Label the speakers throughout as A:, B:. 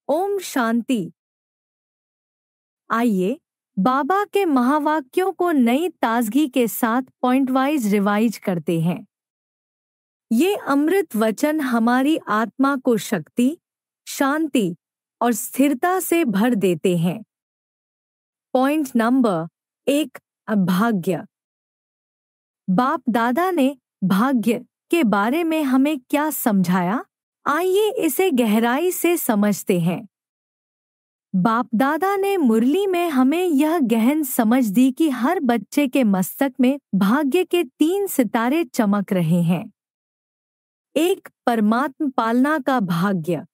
A: ओम शांति। आइए बाबा के महावाक्यों को नई ताजगी के साथ पॉइंट वाइज रिवाइज करते हैं। ये अमृत वचन हमारी आत्मा को शक्ति, शांति और स्थिरता से भर देते हैं। पॉइंट नंबर 1, भाग्य। बाप दादा ने भाग्य के बारे में हमें क्या समझाया, आइए इसे गहराई से समझते हैं। बाप दादा ने मुरली में हमें यह गहन समझ दी कि हर बच्चे के मस्तक में भाग्य के 3 सितारे चमक रहे हैं। 1, परमात्म पालना का भाग्य।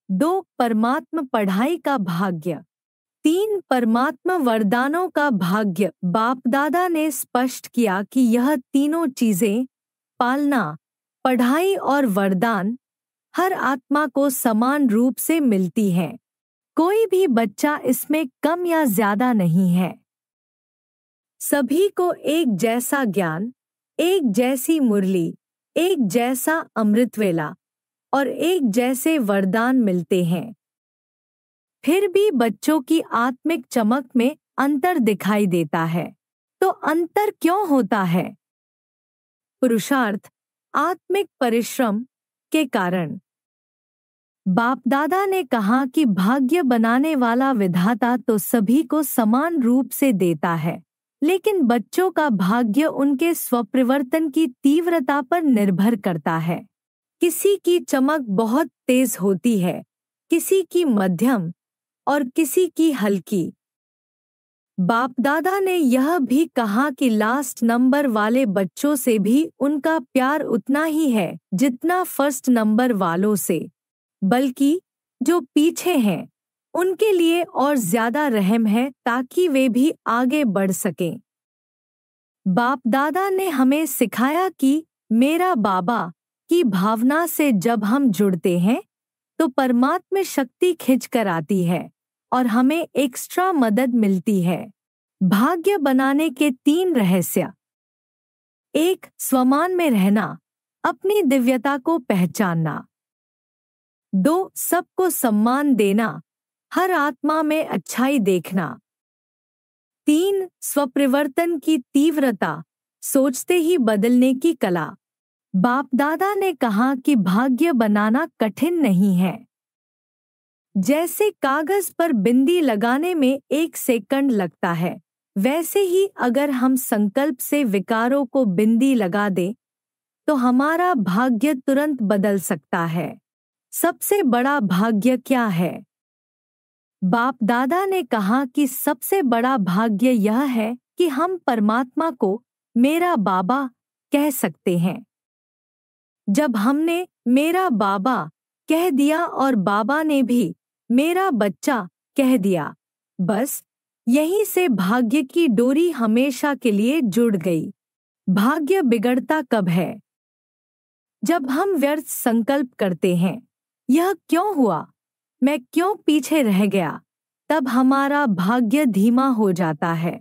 A: 2, परमात्म पढ़ाई का भाग्य। 3, परमात्मा वरदानों का भाग्य। बाप दादा ने स्पष्ट किया कि यह तीनों चीजें, पालना, पढ़ाई और वरदान, हर आत्मा को समान रूप से मिलती हैं। कोई भी बच्चा इसमें कम या ज्यादा नहीं है। सभी को एक जैसा ज्ञान, एक जैसी मुरली, एक जैसा अमृतवेला और एक जैसे वरदान मिलते हैं। फिर भी बच्चों की आत्मिक चमक में अंतर दिखाई देता है। तो अंतर क्यों होता है? पुरुषार्थ, आत्मिक परिश्रम के कारण। बाप दादा ने कहा कि भाग्य बनाने वाला विधाता तो सभी को समान रूप से देता है, लेकिन बच्चों का भाग्य उनके स्वप्रवर्तन की तीव्रता पर निर्भर करता है। किसी की चमक बहुत तेज होती है, किसी की मध्यम और किसी की हल्की। बाप दादा ने यह भी कहा कि लास्ट नंबर वाले बच्चों से भी उनका प्यार उतना ही है जितना फर्स्ट नंबर वालों से, बल्कि जो पीछे हैं उनके लिए और ज्यादा रहम है ताकि वे भी आगे बढ़ सकें। बाप दादा ने हमें सिखाया कि मेरा बाबा की भावना से जब हम जुड़ते हैं तो परमात्मा शक्ति खिंच कर आती है और हमें एक्स्ट्रा मदद मिलती है। भाग्य बनाने के 3 रहस्य। 1, स्वमान में रहना, अपनी दिव्यता को पहचानना। 2, सबको सम्मान देना, हर आत्मा में अच्छाई देखना। 3, स्वप्रवर्तन की तीव्रता, सोचते ही बदलने की कला। बाप दादा ने कहा कि भाग्य बनाना कठिन नहीं है। जैसे कागज पर बिंदी लगाने में 1 सेकंड लगता है, वैसे ही अगर हम संकल्प से विकारों को बिंदी लगा दें तो हमारा भाग्य तुरंत बदल सकता है। सबसे बड़ा भाग्य क्या है? बाप दादा ने कहा कि सबसे बड़ा भाग्य यह है कि हम परमात्मा को मेरा बाबा कह सकते हैं। जब हमने मेरा बाबा कह दिया और बाबा ने भी मेरा बच्चा कह दिया, बस यहीं से भाग्य की डोरी हमेशा के लिए जुड़ गई। भाग्य बिगड़ता कब है? जब हम व्यर्थ संकल्प करते हैं, यह क्यों हुआ, मैं क्यों पीछे रह गया, तब हमारा भाग्य धीमा हो जाता है।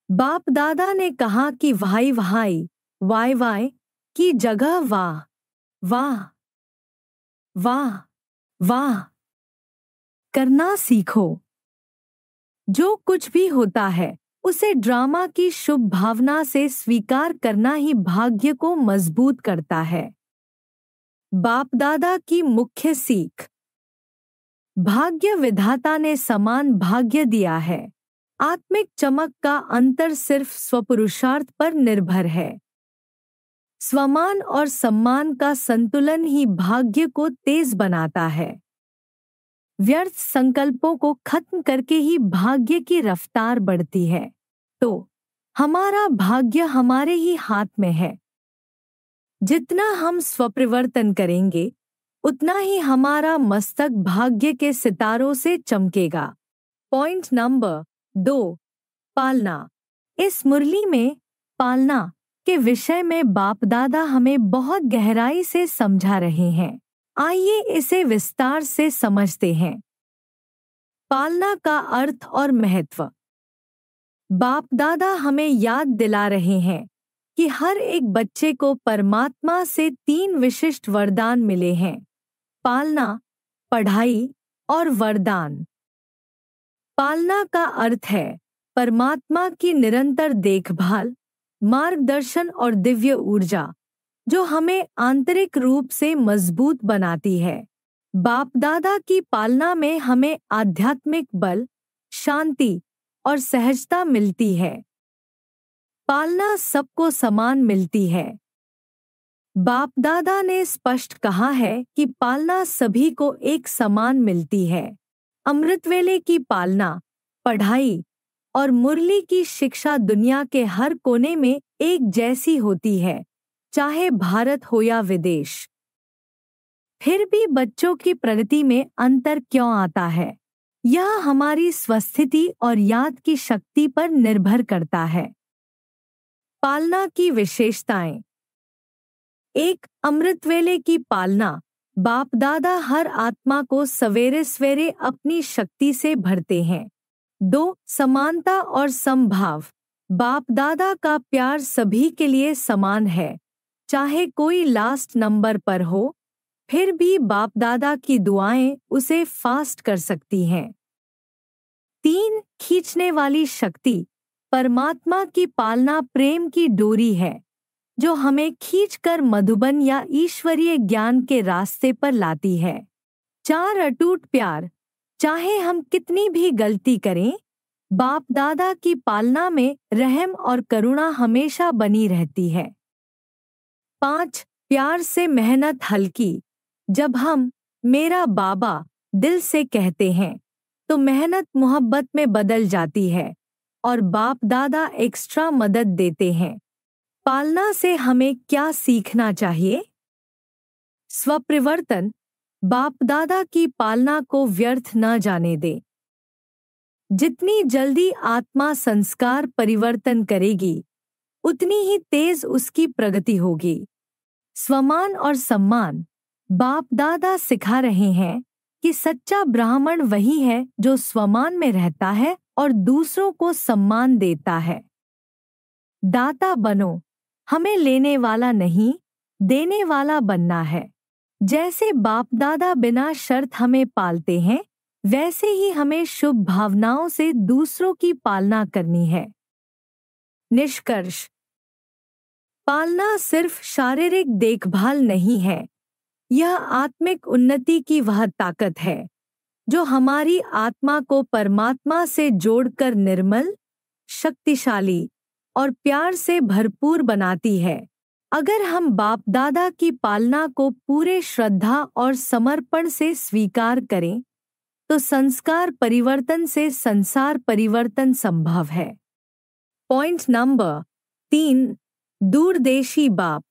A: बाप दादा ने कहा कि वाई वाई वाई वाई की जगह वाह वाह वाह वाह करना सीखो। जो कुछ भी होता है उसे ड्रामा की शुभ भावना से स्वीकार करना ही भाग्य को मजबूत करता है। बाप दादा की मुख्य सीख। भाग्य विधाता ने समान भाग्य दिया है। आत्मिक चमक का अंतर सिर्फ स्वपुरुषार्थ पर निर्भर है। स्वमान और सम्मान का संतुलन ही भाग्य को तेज बनाता है। व्यर्थ संकल्पों को खत्म करके ही भाग्य की रफ्तार बढ़ती है। तो हमारा भाग्य हमारे ही हाथ में है। जितना हम स्वप्रवर्तन करेंगे उतना ही हमारा मस्तक भाग्य के सितारों से चमकेगा। पॉइंट नंबर 2, पालना। इस मुरली में पालना के विषय में बाप दादा हमें बहुत गहराई से समझा रहे हैं। आइए इसे विस्तार से समझते हैं। पालना का अर्थ और महत्व। बाप दादा हमें याद दिला रहे हैं कि हर एक बच्चे को परमात्मा से 3 विशिष्ट वरदान मिले हैं: पालना, पढ़ाई और वरदान। पालना का अर्थ है परमात्मा की निरंतर देखभाल, मार्गदर्शन और दिव्य ऊर्जा जो हमें आंतरिक रूप से मजबूत बनाती है। बाप दादा की पालना में हमें आध्यात्मिक बल, शांति और सहजता मिलती है। पालना सबको समान मिलती है। बाप दादा ने स्पष्ट कहा है कि पालना सभी को एक समान मिलती है। अमृतवेले की पालना, पढ़ाई और मुरली की शिक्षा दुनिया के हर कोने में एक जैसी होती है, चाहे भारत हो या विदेश। फिर भी बच्चों की प्रगति में अंतर क्यों आता है? यह हमारी स्वस्थिति और याद की शक्ति पर निर्भर करता है। पालना की विशेषताएं। 1. अमृतवेले की पालना। बाप दादा हर आत्मा को सवेरे सवेरे अपनी शक्ति से भरते हैं। 2. समानता और समभाव। बाप दादा का प्यार सभी के लिए समान है, चाहे कोई लास्ट नंबर पर हो, फिर भी बाप दादा की दुआएं उसे फास्ट कर सकती हैं। 3. खींचने वाली शक्ति। परमात्मा की पालना प्रेम की डोरी है जो हमें खींचकर मधुबन या ईश्वरीय ज्ञान के रास्ते पर लाती है। 4. अटूट प्यार। चाहे हम कितनी भी गलती करें, बाप दादा की पालना में रहम और करुणा हमेशा बनी रहती है। 5. प्यार से मेहनत हल्की। जब हम मेरा बाबा दिल से कहते हैं तो मेहनत मोहब्बत में बदल जाती है और बाप दादा एक्स्ट्रा मदद देते हैं। पालना से हमें क्या सीखना चाहिए? स्वपरिवर्तन। बाप दादा की पालना को व्यर्थ न जाने दें। जितनी जल्दी आत्मा संस्कार परिवर्तन करेगी, उतनी ही तेज उसकी प्रगति होगी। स्वमान और सम्मान। बाप दादा सिखा रहे हैं कि सच्चा ब्राह्मण वही है जो स्वमान में रहता है और दूसरों को सम्मान देता है। दाता बनो। हमें लेने वाला नहीं, देने वाला बनना है। जैसे बाप दादा बिना शर्त हमें पालते हैं, वैसे ही हमें शुभ भावनाओं से दूसरों की पालना करनी है। निष्कर्ष। पालना सिर्फ शारीरिक देखभाल नहीं है, यह आत्मिक उन्नति की वह ताकत है जो हमारी आत्मा को परमात्मा से जोड़कर निर्मल, शक्तिशाली और प्यार से भरपूर बनाती है। अगर हम बाप दादा की पालना को पूरे श्रद्धा और समर्पण से स्वीकार करें, तो संस्कार परिवर्तन से संसार परिवर्तन संभव है। Point number 3. दूरदेशी बाप।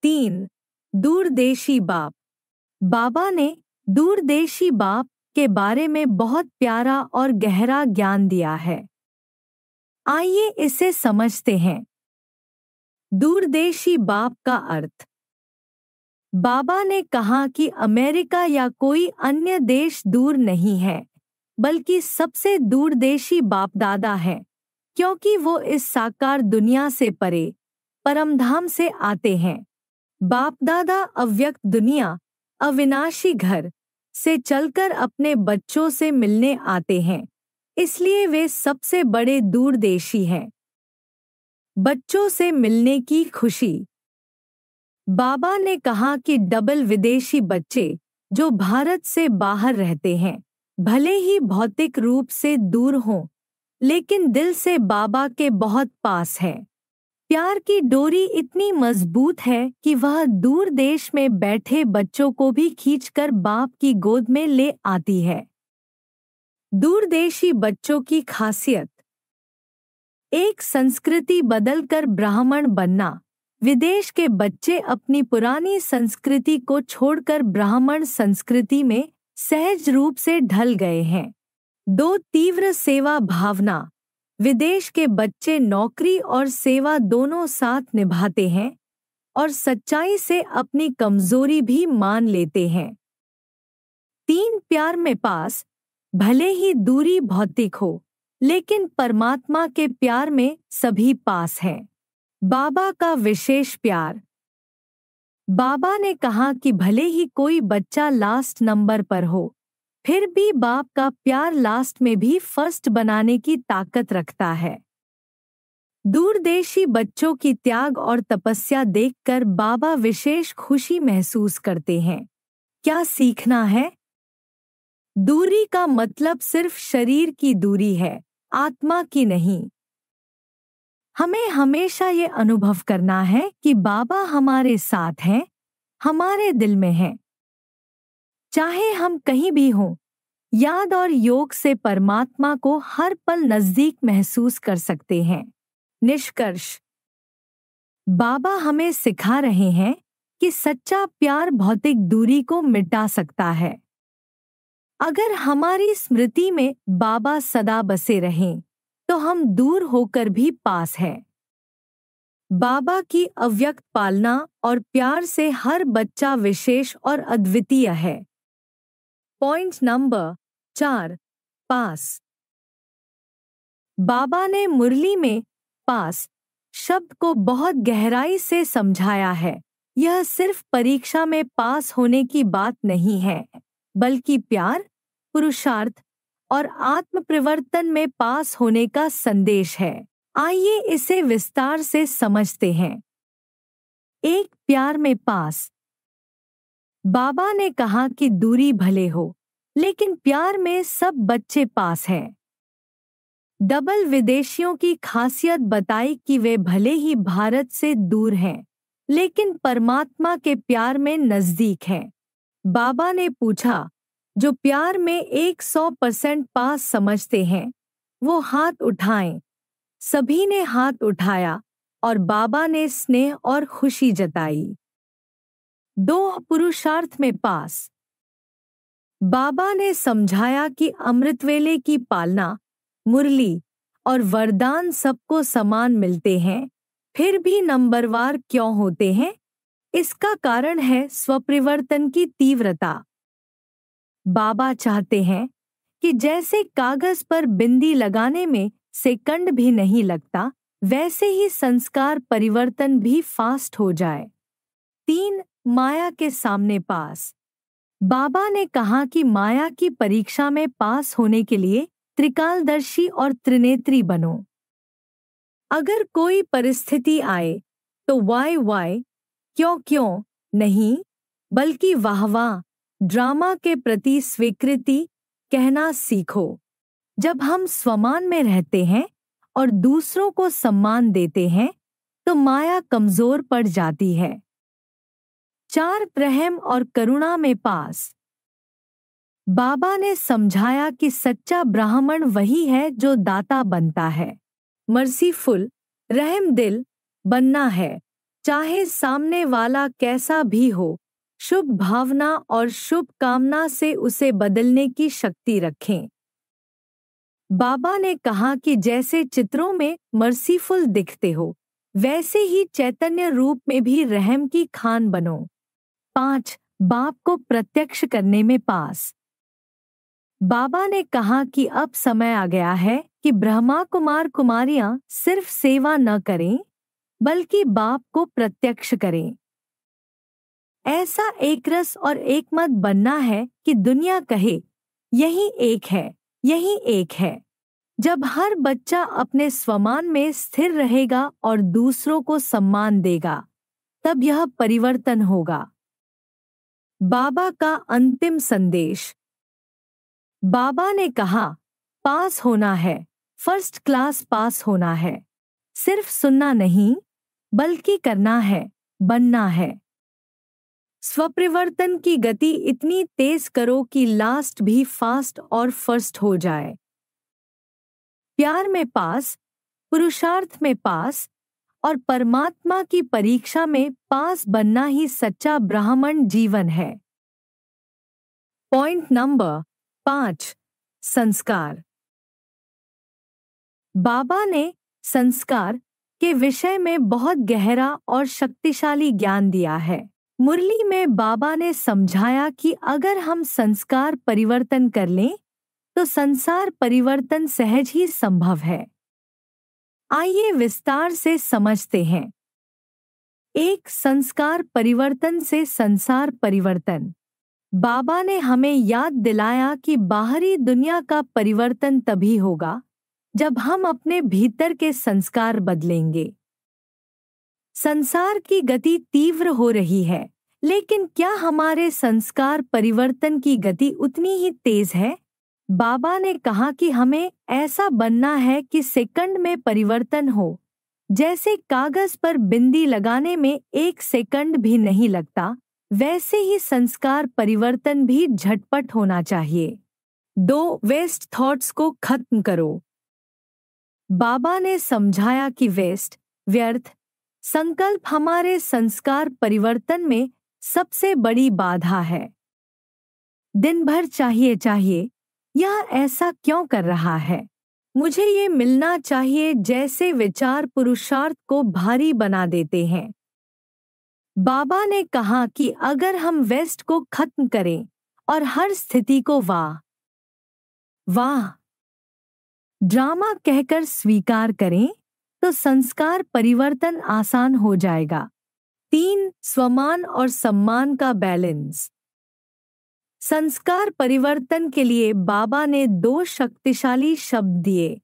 A: 3. दूरदेशी बाप। बाबा ने दूरदेशी बाप के बारे में बहुत प्यारा और गहरा ज्ञान दिया है। आइए इसे समझते हैं। दूरदेशी बाप का अर्थ। बाबा ने कहा कि अमेरिका या कोई अन्य देश दूर नहीं है, बल्कि सबसे दूरदेशी बाप दादा है, क्योंकि वो इस साकार दुनिया से परे परमधाम से आते हैं। बाप दादा अव्यक्त दुनिया, अविनाशी घर से चलकर अपने बच्चों से मिलने आते हैं, इसलिए वे सबसे बड़े दूरदेशी हैं। बच्चों से मिलने की खुशी। बाबा ने कहा कि डबल विदेशी बच्चे जो भारत से बाहर रहते हैं, भले ही भौतिक रूप से दूर हों, लेकिन दिल से बाबा के बहुत पास हैं। प्यार की डोरी इतनी मजबूत है कि वह दूर देश में बैठे बच्चों को भी खींचकर बाप की गोद में ले आती है। दूरदेशी बच्चों की खासियत। एक संस्कृति बदलकर ब्राह्मण बनना। विदेश के बच्चे अपनी पुरानी संस्कृति को छोड़कर ब्राह्मण संस्कृति में सहज रूप से ढल गए हैं। 2. तीव्र सेवा भावना। विदेश के बच्चे नौकरी और सेवा दोनों साथ निभाते हैं और सच्चाई से अपनी कमजोरी भी मान लेते हैं। 3. प्यार में पास। भले ही दूरी भौतिक हो, लेकिन परमात्मा के प्यार में सभी पास हैं। बाबा का विशेष प्यार। बाबा ने कहा कि भले ही कोई बच्चा लास्ट नंबर पर हो, फिर भी बाप का प्यार लास्ट में भी फर्स्ट बनाने की ताकत रखता है। दूरदेशी बच्चों की त्याग और तपस्या देखकर बाबा विशेष खुशी महसूस करते हैं। क्या सीखना है? दूरी का मतलब सिर्फ शरीर की दूरी है, आत्मा की नहीं। हमें हमेशा ये अनुभव करना है कि बाबा हमारे साथ हैं, हमारे दिल में हैं। चाहे हम कहीं भी हों, याद और योग से परमात्मा को हर पल नजदीक महसूस कर सकते हैं। निष्कर्ष, बाबा हमें सिखा रहे हैं कि सच्चा प्यार भौतिक दूरी को मिटा सकता है। अगर हमारी स्मृति में बाबा सदा बसे रहें, तो हम दूर होकर भी पास हैं। बाबा की अव्यक्त पालना और प्यार से हर बच्चा विशेष और अद्वितीय है। पॉइंट नंबर 4, पास। बाबा ने मुरली में पास शब्द को बहुत गहराई से समझाया है। यह सिर्फ परीक्षा में पास होने की बात नहीं है, बल्कि प्यार, पुरुषार्थ और आत्म परिवर्तन में पास होने का संदेश है। आइए इसे विस्तार से समझते हैं। एक, प्यार में पास। बाबा ने कहा कि दूरी भले हो, लेकिन प्यार में सब बच्चे पास हैं। डबल विदेशियों की खासियत बताई कि वे भले ही भारत से दूर हैं, लेकिन परमात्मा के प्यार में नजदीक हैं। बाबा ने पूछा, जो प्यार में 100% पास समझते हैं, वो हाथ उठाएं। सभी ने हाथ उठाया और बाबा ने स्नेह और खुशी जताई। 2, पुरुषार्थ में पास। बाबा ने समझाया कि अमृतवेले की पालना, मुरली और वरदान सबको समान मिलते हैं, फिर भी नंबरवार क्यों होते हैं? इसका कारण है स्वपरिवर्तन की तीव्रता। बाबा चाहते हैं कि जैसे कागज पर बिंदी लगाने में सेकंड भी नहीं लगता, वैसे ही संस्कार परिवर्तन भी फास्ट हो जाए। 3, माया के सामने पास। बाबा ने कहा कि माया की परीक्षा में पास होने के लिए त्रिकालदर्शी और त्रिनेत्री बनो। अगर कोई परिस्थिति आए तो वाई क्यों नहीं, बल्कि वाह ड्रामा के प्रति स्वीकृति कहना सीखो। जब हम स्वमान में रहते हैं और दूसरों को सम्मान देते हैं, तो माया कमजोर पड़ जाती है। 4, प्रेम और करुणा में पास। बाबा ने समझाया कि सच्चा ब्राह्मण वही है जो दाता बनता है। मर्सीफुल, रहम दिल बनना है, चाहे सामने वाला कैसा भी हो। शुभ भावना और शुभ कामना से उसे बदलने की शक्ति रखें। बाबा ने कहा कि जैसे चित्रों में मर्सीफुल दिखते हो, वैसे ही चैतन्य रूप में भी रहम की खान बनो। 5, बाप को प्रत्यक्ष करने में पास। बाबा ने कहा कि अब समय आ गया है कि ब्रह्मा कुमार कुमारियां सिर्फ सेवा न करें, बल्कि बाप को प्रत्यक्ष करें। ऐसा एक रस और एक मत बनना है कि दुनिया कहे, यही एक है, यही एक है। जब हर बच्चा अपने स्वमान में स्थिर रहेगा और दूसरों को सम्मान देगा, तब यह परिवर्तन होगा। बाबा का अंतिम संदेश। बाबा ने कहा, पास होना है, फर्स्ट क्लास पास होना है। सिर्फ सुनना नहीं, बल्कि करना है, बनना है। स्वपरिवर्तन की गति इतनी तेज करो कि लास्ट भी फास्ट और फर्स्ट हो जाए। प्यार में पास, पुरुषार्थ में पास और परमात्मा की परीक्षा में पास बनना ही सच्चा ब्राह्मण जीवन है। पॉइंट नंबर 5, संस्कार। बाबा ने संस्कार के विषय में बहुत गहरा और शक्तिशाली ज्ञान दिया है। मुरली में बाबा ने समझाया कि अगर हम संस्कार परिवर्तन कर लें, तो संसार परिवर्तन सहज ही संभव है। आइए विस्तार से समझते हैं। एक संस्कार परिवर्तन से संसार परिवर्तन। बाबा ने हमें याद दिलाया कि बाहरी दुनिया का परिवर्तन तभी होगा जब हम अपने भीतर के संस्कार बदलेंगे। संसार की गति तीव्र हो रही है, लेकिन क्या हमारे संस्कार परिवर्तन की गति उतनी ही तेज है? बाबा ने कहा कि हमें ऐसा बनना है कि सेकंड में परिवर्तन हो। जैसे कागज पर बिंदी लगाने में 1 सेकंड भी नहीं लगता, वैसे ही संस्कार परिवर्तन भी झटपट होना चाहिए। 2 वेस्ट थॉट्स को खत्म करो। बाबा ने समझाया कि वेस्ट, व्यर्थ संकल्प हमारे संस्कार परिवर्तन में सबसे बड़ी बाधा है। दिन भर चाहिए चाहिए, यह ऐसा क्यों कर रहा है? मुझे ये मिलना चाहिए, जैसे विचार पुरुषार्थ को भारी बना देते हैं। बाबा ने कहा कि अगर हम वेस्ट को खत्म करें और हर स्थिति को वाह वाह ड्रामा कहकर स्वीकार करें, तो संस्कार परिवर्तन आसान हो जाएगा। 3 स्वमान और सम्मान का बैलेंस। संस्कार परिवर्तन के लिए बाबा ने 2 शक्तिशाली शब्द दिए।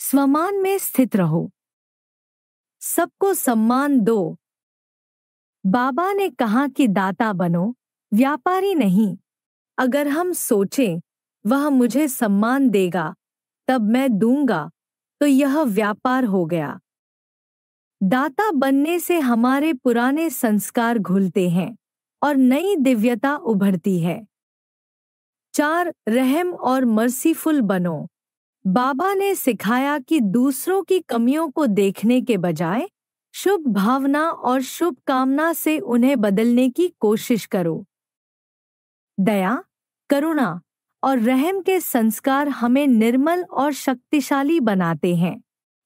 A: स्वमान में स्थित रहो, सबको सम्मान दो। बाबा ने कहा कि दाता बनो, व्यापारी नहीं। अगर हम सोचें वह मुझे सम्मान देगा तब मैं दूंगा, तो यह व्यापार हो गया। दाता बनने से हमारे पुराने संस्कार घुलते हैं और नई दिव्यता उभरती है। 4 रहम और मर्सीफुल बनो। बाबा ने सिखाया कि दूसरों की कमियों को देखने के बजाय शुभ भावना और शुभ कामना से उन्हें बदलने की कोशिश करो। दया, करुणा और रहम के संस्कार हमें निर्मल और शक्तिशाली बनाते हैं।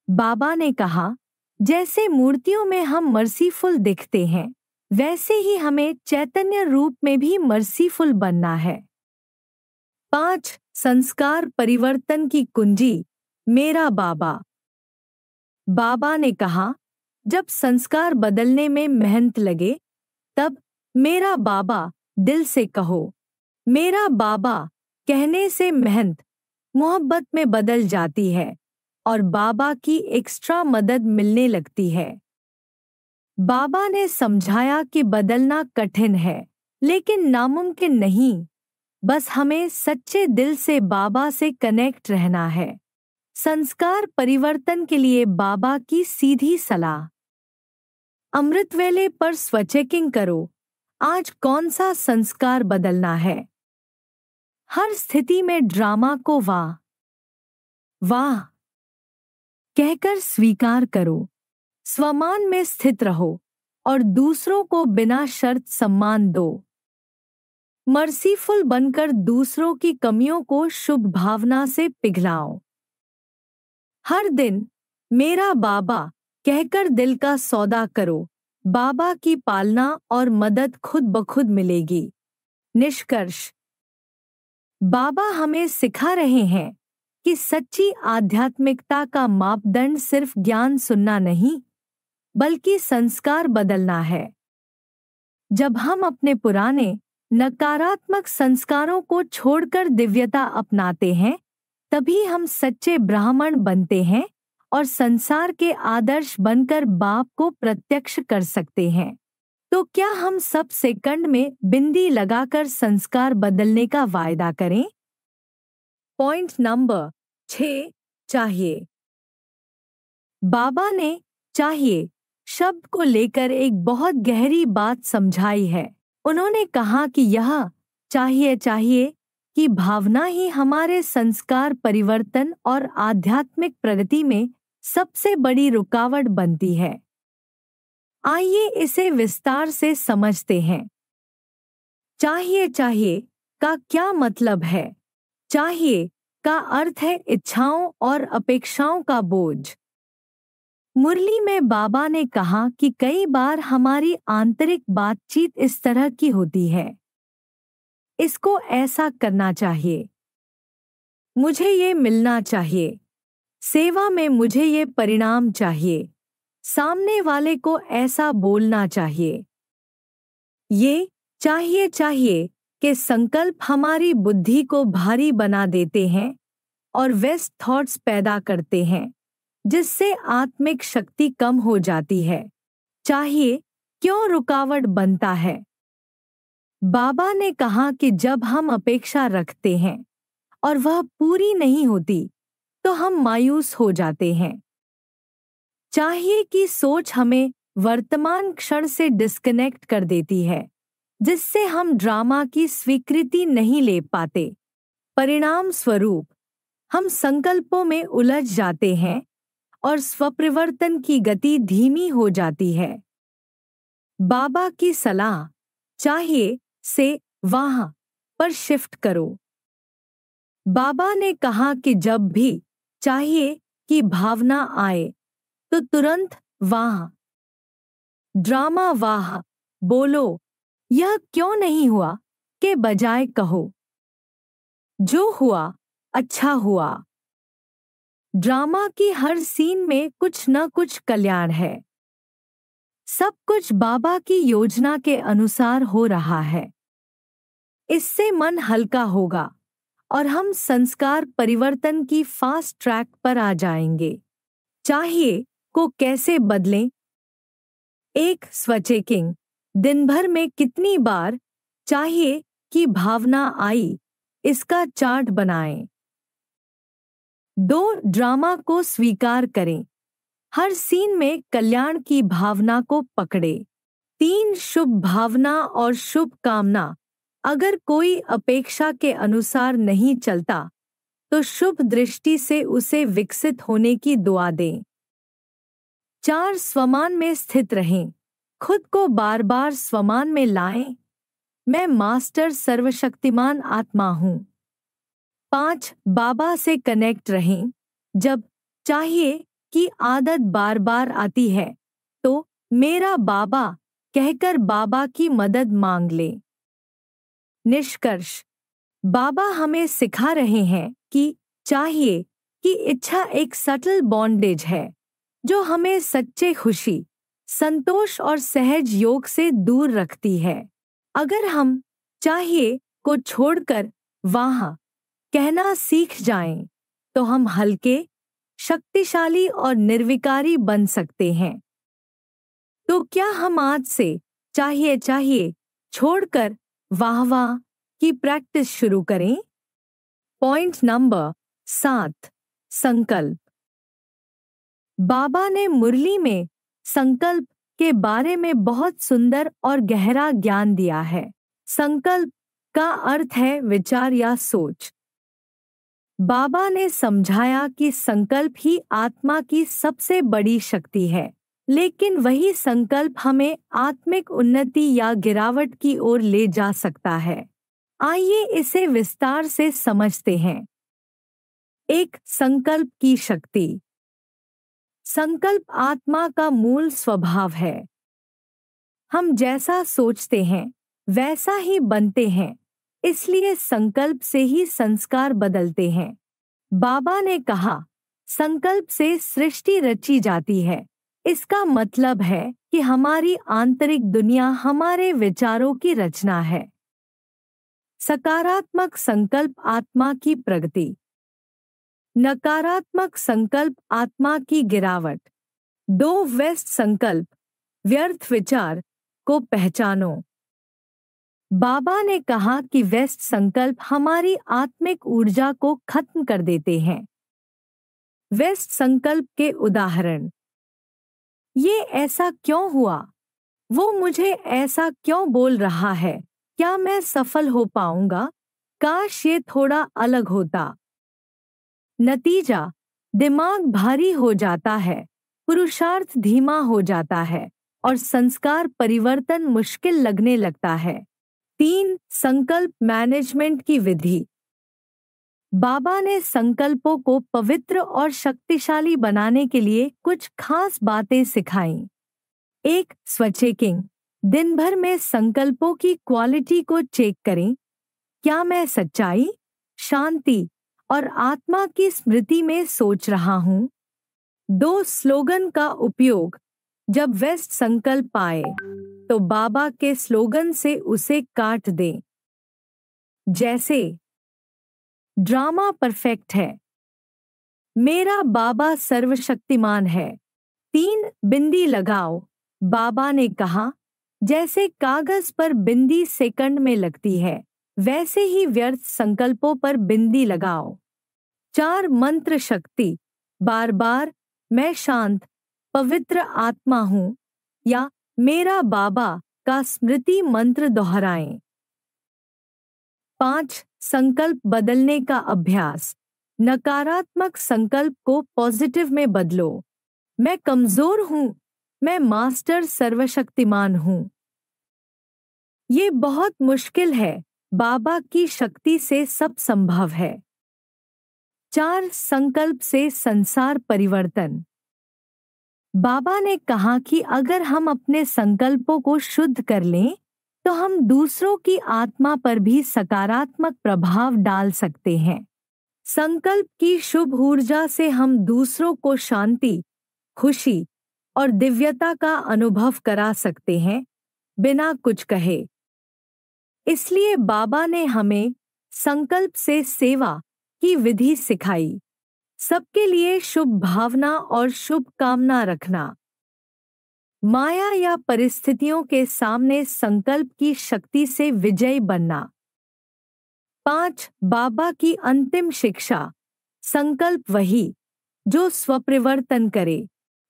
A: बाबा ने कहा, जैसे मूर्तियों में हम मर्सीफुल दिखते हैं, वैसे ही हमें चैतन्य रूप में भी मर्सीफुल बनना है। 5 संस्कार परिवर्तन की कुंजी, मेरा बाबा। बाबा ने कहा, जब संस्कार बदलने में मेहनत लगे, तब मेरा बाबा दिल से कहो। मेरा बाबा कहने से मेहनत मोहब्बत में बदल जाती है और बाबा की एक्स्ट्रा मदद मिलने लगती है। बाबा ने समझाया कि बदलना कठिन है, लेकिन नामुमकिन नहीं। बस हमें सच्चे दिल से बाबा से कनेक्ट रहना है। संस्कार परिवर्तन के लिए बाबा की सीधी सलाह। अमृत वेले पर स्वचेकिंग करो, आज कौन सा संस्कार बदलना है। हर स्थिति में ड्रामा को वाह वाह कहकर स्वीकार करो। स्वमान में स्थित रहो और दूसरों को बिना शर्त सम्मान दो। मर्सीफुल बनकर दूसरों की कमियों को शुभ भावना से पिघलाओ। हर दिन मेरा बाबा कहकर दिल का सौदा करो। बाबा की पालना और मदद खुद ब खुद मिलेगी। निष्कर्ष, बाबा हमें सिखा रहे हैं कि सच्ची आध्यात्मिकता का मापदंड सिर्फ ज्ञान सुनना नहीं, बल्कि संस्कार बदलना है। जब हम अपने पुराने नकारात्मक संस्कारों को छोड़कर दिव्यता अपनाते हैं, तभी हम सच्चे ब्राह्मण बनते हैं और संसार के आदर्श बनकर बाप को प्रत्यक्ष कर सकते हैं। तो क्या हम सब सेकंड में बिंदी लगाकर संस्कार बदलने का वायदा करें? पॉइंट नंबर 6, चाहिए। बाबा ने चाहिए शब्द को लेकर एक बहुत गहरी बात समझाई है। उन्होंने कहा कि यह चाहिए की भावना ही हमारे संस्कार परिवर्तन और आध्यात्मिक प्रगति में सबसे बड़ी रुकावट बनती है। आइए इसे विस्तार से समझते हैं। चाहिए का क्या मतलब है? चाहिए का अर्थ है इच्छाओं और अपेक्षाओं का बोझ। मुरली में बाबा ने कहा कि कई बार हमारी आंतरिक बातचीत इस तरह की होती है, इसको ऐसा करना चाहिए, मुझे ये मिलना चाहिए, सेवा में मुझे ये परिणाम चाहिए, सामने वाले को ऐसा बोलना चाहिए। ये चाहिए के संकल्प हमारी बुद्धि को भारी बना देते हैं और वेस्ट थॉट्स पैदा करते हैं, जिससे आत्मिक शक्ति कम हो जाती है। चाहिए क्यों रुकावट बनता है? बाबा ने कहा कि जब हम अपेक्षा रखते हैं और वह पूरी नहीं होती तो हम मायूस हो जाते हैं। चाहिए की सोच हमें वर्तमान क्षण से डिस्कनेक्ट कर देती है, जिससे हम ड्रामा की स्वीकृति नहीं ले पाते। परिणाम स्वरूप हम संकल्पों में उलझ जाते हैं और स्वपरिवर्तन की गति धीमी हो जाती है। बाबा की सलाह चाहिए से वहां पर शिफ्ट करो। बाबा ने कहा कि जब भी चाहिए की भावना आए तो तुरंत वाह ड्रामा वाह बोलो, यह क्यों नहीं हुआ के बजाय कहो जो हुआ अच्छा हुआ। ड्रामा की हर सीन में कुछ न कुछ कल्याण है। सब कुछ बाबा की योजना के अनुसार हो रहा है। इससे मन हल्का होगा और हम संस्कार परिवर्तन की फास्ट ट्रैक पर आ जाएंगे। चाहिए को कैसे बदलें? एक स्वचेकिंग, दिन भर में कितनी बार चाहिए की भावना आई, इसका चार्ट बनाएं। 2 ड्रामा को स्वीकार करें, हर सीन में कल्याण की भावना को पकड़े। 3 शुभ भावना और शुभ कामना, अगर कोई अपेक्षा के अनुसार नहीं चलता तो शुभ दृष्टि से उसे विकसित होने की दुआ दें। 4 स्वमान में स्थित रहें, खुद को बार बार स्वमान में लाएं। मैं मास्टर सर्वशक्तिमान आत्मा हूँ। 5 बाबा से कनेक्ट रहें, जब चाहिए की आदत बार बार आती है तो मेरा बाबा कहकर बाबा की मदद मांग लें। निष्कर्ष, बाबा हमें सिखा रहे हैं कि चाहिए की इच्छा एक सटल बॉन्डेज है जो हमें सच्चे खुशी, संतोष और सहज योग से दूर रखती है। अगर हम चाहिए को छोड़कर वाह कहना सीख जाएं, तो हम हल्के, शक्तिशाली और निर्विकारी बन सकते हैं। तो क्या हम आज से चाहिए छोड़कर वाह वाह की प्रैक्टिस शुरू करें? पॉइंट नंबर 7, संकल्प। बाबा ने मुरली में संकल्प के बारे में बहुत सुंदर और गहरा ज्ञान दिया है। संकल्प का अर्थ है विचार या सोच। बाबा ने समझाया कि संकल्प ही आत्मा की सबसे बड़ी शक्ति है, लेकिन वही संकल्प हमें आत्मिक उन्नति या गिरावट की ओर ले जा सकता है। आइए इसे विस्तार से समझते हैं। 1 संकल्प की शक्ति। संकल्प आत्मा का मूल स्वभाव है। हम जैसा सोचते हैं वैसा ही बनते हैं, इसलिए संकल्प से ही संस्कार बदलते हैं। बाबा ने कहा, संकल्प से सृष्टि रची जाती है। इसका मतलब है कि हमारी आंतरिक दुनिया हमारे विचारों की रचना है। सकारात्मक संकल्प आत्मा की प्रगति, नकारात्मक संकल्प आत्मा की गिरावट। 2 वेस्ट संकल्प, व्यर्थ विचार को पहचानो। बाबा ने कहा कि वेस्ट संकल्प हमारी आत्मिक ऊर्जा को खत्म कर देते हैं। वेस्ट संकल्प के उदाहरण, ये ऐसा क्यों हुआ? वो मुझे ऐसा क्यों बोल रहा है? क्या मैं सफल हो पाऊंगा? काश ये थोड़ा अलग होता। नतीजा, दिमाग भारी हो जाता है, पुरुषार्थ धीमा हो जाता है और संस्कार परिवर्तन मुश्किल लगने लगता है। 3 संकल्प मैनेजमेंट की विधि। बाबा ने संकल्पों को पवित्र और शक्तिशाली बनाने के लिए कुछ खास बातें सिखाईं। 1 स्वचेकिंग, दिन भर में संकल्पों की क्वालिटी को चेक करें। क्या मैं सच्चाई, शांति और आत्मा की स्मृति में सोच रहा हूँ? 2 स्लोगन का उपयोग, जब वेस्ट संकल्प आए तो बाबा के स्लोगन से उसे काट दें। जैसे ड्रामा परफेक्ट है, मेरा बाबा सर्वशक्तिमान है, 3 बिंदी लगाओ। बाबा ने कहा, जैसे कागज पर बिंदी सेकंड में लगती है, वैसे ही व्यर्थ संकल्पों पर बिंदी लगाओ। 4 मंत्र शक्ति, बार बार मैं शांत पवित्र आत्मा हूँ या मेरा बाबा का स्मृति मंत्र दोहराएं। 5 संकल्प बदलने का अभ्यास। नकारात्मक संकल्प को पॉजिटिव में बदलो। मैं कमजोर हूँ, मैं मास्टर सर्वशक्तिमान हूँ। ये बहुत मुश्किल है, बाबा की शक्ति से सब संभव है। 4 संकल्प से संसार परिवर्तन। बाबा ने कहा कि अगर हम अपने संकल्पों को शुद्ध कर लें तो हम दूसरों की आत्मा पर भी सकारात्मक प्रभाव डाल सकते हैं। संकल्प की शुभ ऊर्जा से हम दूसरों को शांति, खुशी और दिव्यता का अनुभव करा सकते हैं, बिना कुछ कहे। इसलिए बाबा ने हमें संकल्प से सेवा की विधि सिखाई। सबके लिए शुभ भावना और शुभ कामना रखना। माया या परिस्थितियों के सामने संकल्प की शक्ति से विजयी बनना। 5 बाबा की अंतिम शिक्षा। संकल्प वही जो स्वपरिवर्तन करे।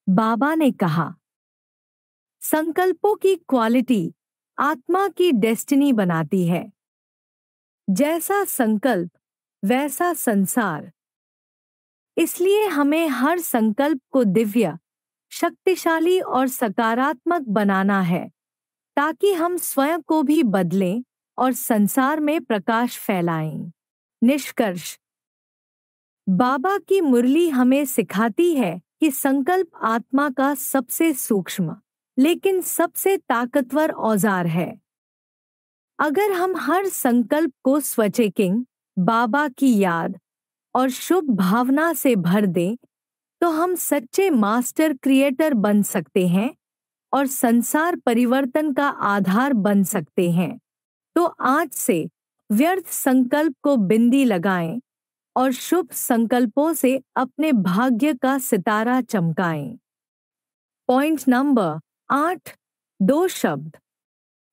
A: बाबा ने कहा, संकल्पों की क्वालिटी आत्मा की डेस्टिनी बनाती है। जैसा संकल्प वैसा संसार। इसलिए हमें हर संकल्प को दिव्य, शक्तिशाली और सकारात्मक बनाना है, ताकि हम स्वयं को भी बदलें और संसार में प्रकाश फैलाएं। निष्कर्ष। बाबा की मुरली हमें सिखाती है कि संकल्प आत्मा का सबसे सूक्ष्म लेकिन सबसे ताकतवर औजार है। अगर हम हर संकल्प को स्वचेकिंग, बाबा की याद और शुभ भावना से भर दें तो हम सच्चे मास्टर क्रिएटर बन सकते हैं और संसार परिवर्तन का आधार बन सकते हैं। तो आज से व्यर्थ संकल्प को बिंदी लगाएं और शुभ संकल्पों से अपने भाग्य का सितारा चमकाएं। पॉइंट नंबर 8, 2 शब्द।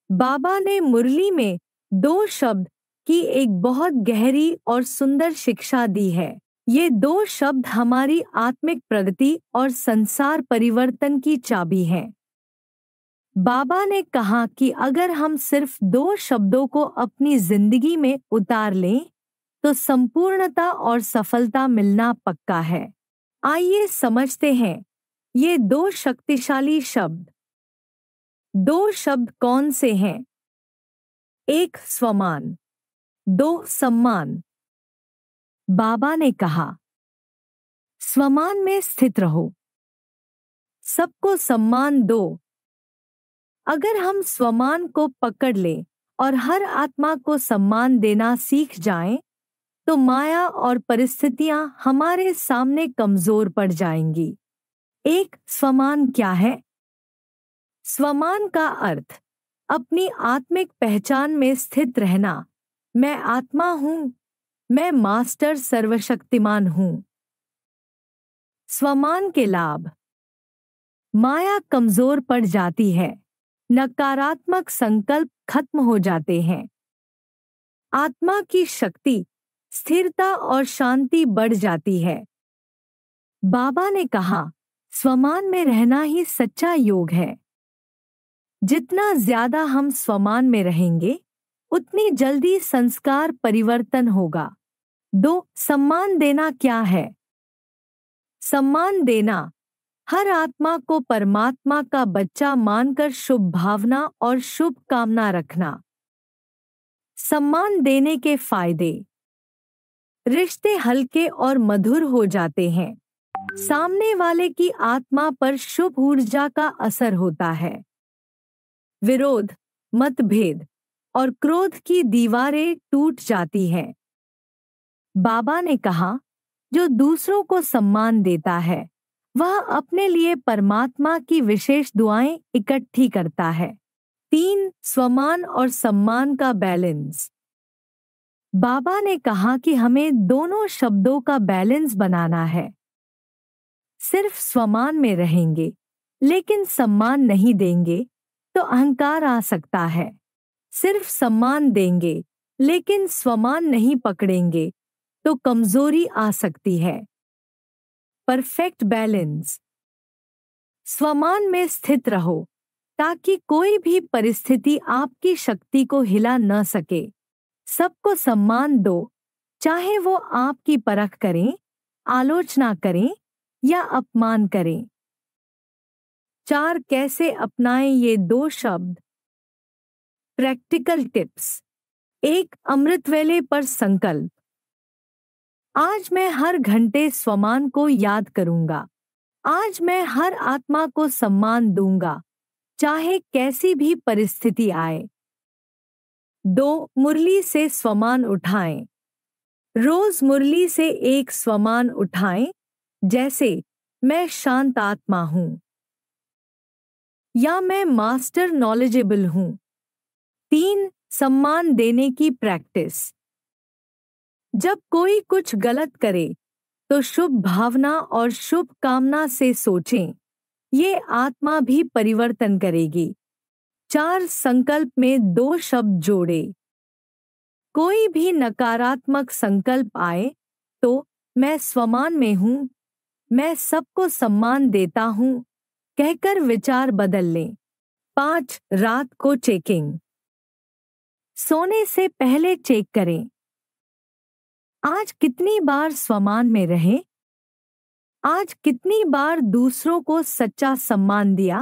A: बाबा ने मुरली में 2 शब्द की एक बहुत गहरी और सुंदर शिक्षा दी है। ये 2 शब्द हमारी आत्मिक प्रगति और संसार परिवर्तन की चाबी हैं। बाबा ने कहा कि अगर हम सिर्फ 2 शब्दों को अपनी जिंदगी में उतार लें तो संपूर्णता और सफलता मिलना पक्का है। आइए समझते हैं ये 2 शक्तिशाली शब्द। 2 शब्द कौन से हैं? 1 स्वमान, 2 सम्मान। बाबा ने कहा, स्वमान में स्थित रहो, सबको सम्मान दो। अगर हम स्वमान को पकड़ लें और हर आत्मा को सम्मान देना सीख जाएं, तो माया और परिस्थितियां हमारे सामने कमजोर पड़ जाएंगी। 1 स्वमान क्या है? स्वमान का अर्थ अपनी आत्मिक पहचान में स्थित रहना। मैं आत्मा हूं, मैं मास्टर सर्वशक्तिमान हूं। स्वमान के लाभ। माया कमजोर पड़ जाती है, नकारात्मक संकल्प खत्म हो जाते हैं, आत्मा की शक्ति, स्थिरता और शांति बढ़ जाती है। बाबा ने कहा, स्वमान में रहना ही सच्चा योग है। जितना ज्यादा हम स्वमान में रहेंगे, उतनी जल्दी संस्कार परिवर्तन होगा। 2 सम्मान देना क्या है? सम्मान देना हर आत्मा को परमात्मा का बच्चा मानकर शुभ भावना और शुभ कामना रखना। सम्मान देने के फायदे। रिश्ते हल्के और मधुर हो जाते हैं। सामने वाले की आत्मा पर शुभ ऊर्जा का असर होता है। विरोध, मतभेद और क्रोध की दीवारें टूट जाती हैं। बाबा ने कहा, जो दूसरों को सम्मान देता है वह अपने लिए परमात्मा की विशेष दुआएं इकट्ठी करता है। 3. स्वमान और सम्मान का बैलेंस। बाबा ने कहा कि हमें दोनों शब्दों का बैलेंस बनाना है। सिर्फ स्वमान में रहेंगे लेकिन सम्मान नहीं देंगे तो अहंकार आ सकता है। सिर्फ सम्मान देंगे लेकिन स्वमान नहीं पकड़ेंगे तो कमजोरी आ सकती है। Perfect balance. स्वमान में स्थित रहो ताकि कोई भी परिस्थिति आपकी शक्ति को हिला न सके। सबको सम्मान दो, चाहे वो आपकी परख करें, आलोचना करें या अपमान करें। 4. कैसे अपनाएं ये 2 शब्द। Practical tips. 1. अमृत वेले पर संकल्प। आज मैं हर घंटे स्वमान को याद करूंगा। आज मैं हर आत्मा को सम्मान दूंगा, चाहे कैसी भी परिस्थिति आए। 2. मुरली से स्वमान उठाएं। रोज मुरली से एक स्वमान उठाएं, जैसे मैं शांत आत्मा हूं या मैं मास्टर नॉलेजेबल हूं। 3. सम्मान देने की प्रैक्टिस। जब कोई कुछ गलत करे तो शुभ भावना और शुभ कामना से सोचें, ये आत्मा भी परिवर्तन करेगी। 4. संकल्प में 2 शब्द जोड़े। कोई भी नकारात्मक संकल्प आए तो मैं स्वमान में हूं, मैं सबको सम्मान देता हूं कहकर विचार बदल लें। 5. रात को चेकिंग। सोने से पहले चेक करें, आज कितनी बार स्वमान में रहे, आज कितनी बार दूसरों को सच्चा सम्मान दिया।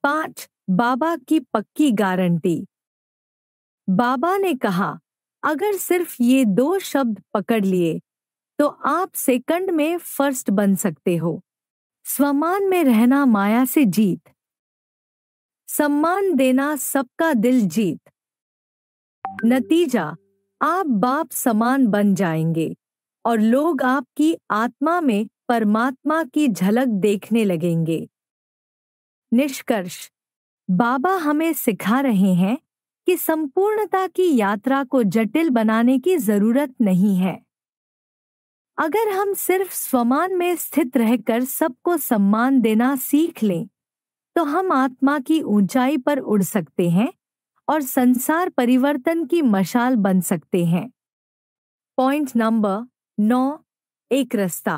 A: 5. बाबा की पक्की गारंटी। बाबा ने कहा, अगर सिर्फ ये 2 शब्द पकड़ लिए तो आप सेकंड में फर्स्ट बन सकते हो। स्वमान में रहना माया से जीत, सम्मान देना सबका दिल जीत। नतीजा, आप बाप समान बन जाएंगे और लोग आपकी आत्मा में परमात्मा की झलक देखने लगेंगे। निष्कर्ष, बाबा हमें सिखा रहे हैं कि संपूर्णता की यात्रा को जटिल बनाने की जरूरत नहीं है। अगर हम सिर्फ स्वमान में स्थित रहकर सबको सम्मान देना सीख लें तो हम आत्मा की ऊंचाई पर उड़ सकते हैं और संसार परिवर्तन की मशाल बन सकते हैं। पॉइंट नंबर 9, एक रास्ता।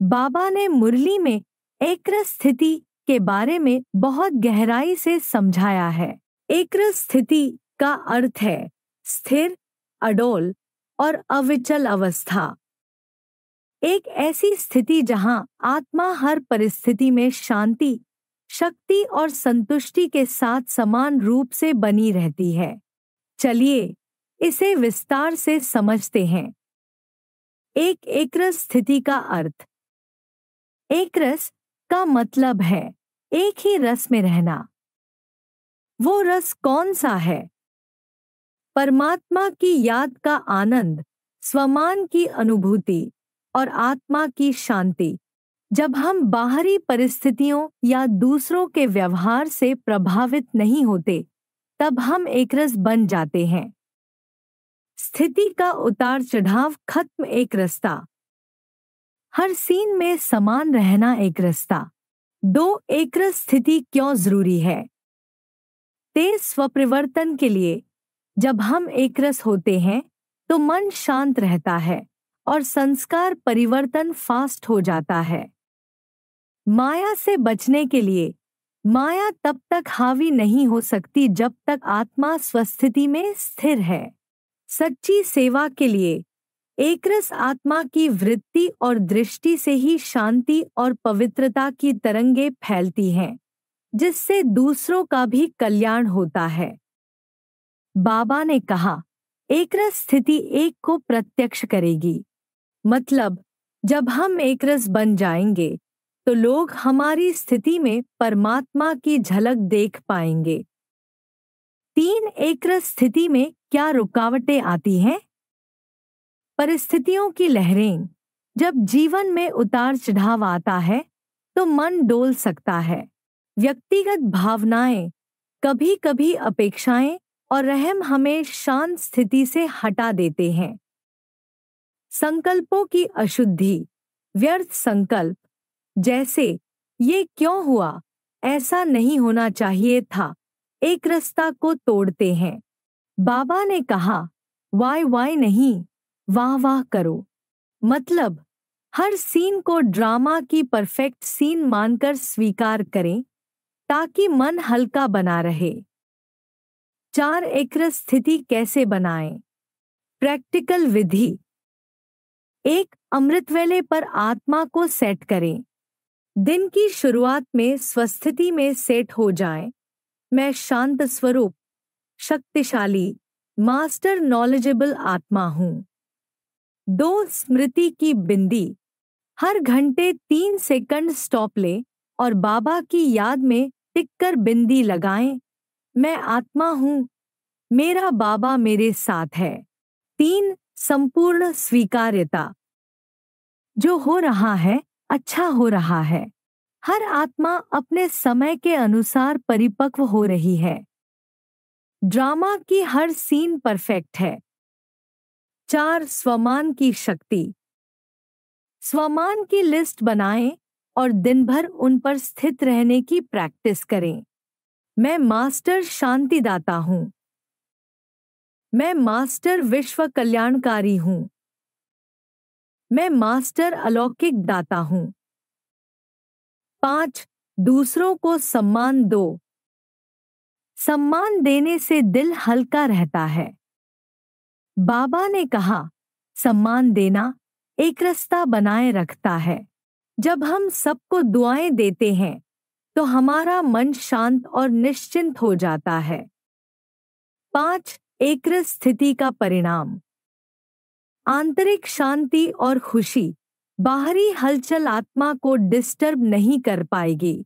A: बाबा ने मुरली में एकरस स्थिति के बारे में बहुत गहराई से समझाया है। एकरस स्थिति का अर्थ है स्थिर, अडोल और अविचल अवस्था। एक ऐसी स्थिति जहां आत्मा हर परिस्थिति में शांति, शक्ति और संतुष्टि के साथ समान रूप से बनी रहती है। चलिए इसे विस्तार से समझते हैं। एक एकरस स्थिति का अर्थ। एकरस का मतलब है एक ही रस में रहना। वो रस कौन सा है? परमात्मा की याद का आनंद, स्वमान की अनुभूति और आत्मा की शांति। जब हम बाहरी परिस्थितियों या दूसरों के व्यवहार से प्रभावित नहीं होते, तब हम एकरस बन जाते हैं। स्थिति का उतार चढ़ाव खत्म, एक रास्ता। हर सीन में समान रहना, एक रास्ता। 2. एकरस स्थिति क्यों जरूरी है? तेज स्वपरिवर्तन के लिए जब हम एकरस होते हैं तो मन शांत रहता है और संस्कार परिवर्तन फास्ट हो जाता है। माया से बचने के लिए माया तब तक हावी नहीं हो सकती जब तक आत्मा स्वस्थिति में स्थिर है। सच्ची सेवा के लिए एकरस आत्मा की वृत्ति और दृष्टि से ही शांति और पवित्रता की तरंगे फैलती हैं, जिससे दूसरों का भी कल्याण होता है। बाबा ने कहा, एकरस स्थिति एक को प्रत्यक्ष करेगी। मतलब, जब हम एकरस बन जाएंगे तो लोग हमारी स्थिति में परमात्मा की झलक देख पाएंगे। 3. एकरस स्थिति में क्या रुकावटें आती हैं? परिस्थितियों की लहरें, जब जीवन में उतार चढ़ाव आता है तो मन डोल सकता है। व्यक्तिगत भावनाएं, कभी कभी अपेक्षाएं और रहम हमें शांत स्थिति से हटा देते हैं। संकल्पों की अशुद्धि, व्यर्थ संकल्प, जैसे ये क्यों हुआ, ऐसा नहीं होना चाहिए था, एक रास्ता को तोड़ते हैं। बाबा ने कहा, वाई नहीं, वाह वाह करो। मतलब हर सीन को ड्रामा की परफेक्ट सीन मानकर स्वीकार करें ताकि मन हल्का बना रहे। 4 एकरस स्थिति कैसे बनाएं? प्रैक्टिकल विधि। 1 अमृतवेले पर आत्मा को सेट करें। दिन की शुरुआत में स्वस्थिति में सेट हो जाएं। मैं शांत स्वरूप, शक्तिशाली, मास्टर नॉलेजेबल आत्मा हूँ। 2 स्मृति की बिंदी। हर घंटे 3 सेकंड स्टॉप लें और बाबा की याद में टिककर बिंदी लगाएं। मैं आत्मा हूँ, मेरा बाबा मेरे साथ है। 3 संपूर्ण स्वीकार्यता। जो हो रहा है अच्छा हो रहा है। हर आत्मा अपने समय के अनुसार परिपक्व हो रही है। ड्रामा की हर सीन परफेक्ट है। 4 स्वमान की शक्ति। स्वमान की लिस्ट बनाएं और दिन भर उन पर स्थित रहने की प्रैक्टिस करें। मैं मास्टर शांतिदाता हूँ। मैं मास्टर विश्व कल्याणकारी हूँ। मैं मास्टर अलौकिक दाता हूँ। 5 दूसरों को सम्मान दो। सम्मान देने से दिल हल्का रहता है। बाबा ने कहा, सम्मान देना एक रास्ता बनाए रखता है। जब हम सबको दुआएं देते हैं तो हमारा मन शांत और निश्चिंत हो जाता है। 5 एकरस स्थिति का परिणाम। आंतरिक शांति और खुशी। बाहरी हलचल आत्मा को डिस्टर्ब नहीं कर पाएगी।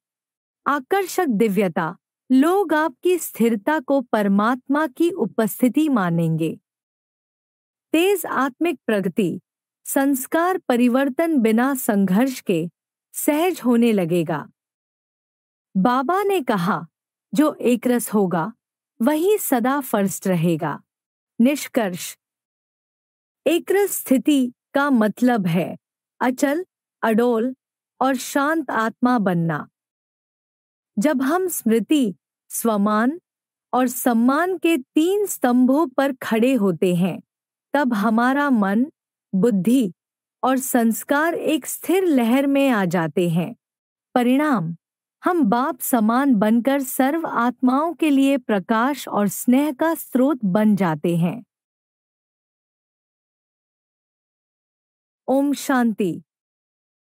A: आकर्षक दिव्यता। लोग आपकी स्थिरता को परमात्मा की उपस्थिति मानेंगे। तेज आत्मिक प्रगति। संस्कार परिवर्तन बिना संघर्ष के सहज होने लगेगा। बाबा ने कहा, जो एकरस होगा वही सदा फर्स्ट रहेगा। निष्कर्ष। एकरस स्थिति का मतलब है अचल, अडोल और शांत आत्मा बनना। जब हम स्मृति, स्वमान और सम्मान के 3 स्तंभों पर खड़े होते हैं, तब हमारा मन, बुद्धि और संस्कार एक स्थिर लहर में आ जाते हैं। परिणाम, हम बाप समान बनकर सर्व आत्माओं के लिए प्रकाश और स्नेह का स्रोत बन जाते हैं। ओम शांति।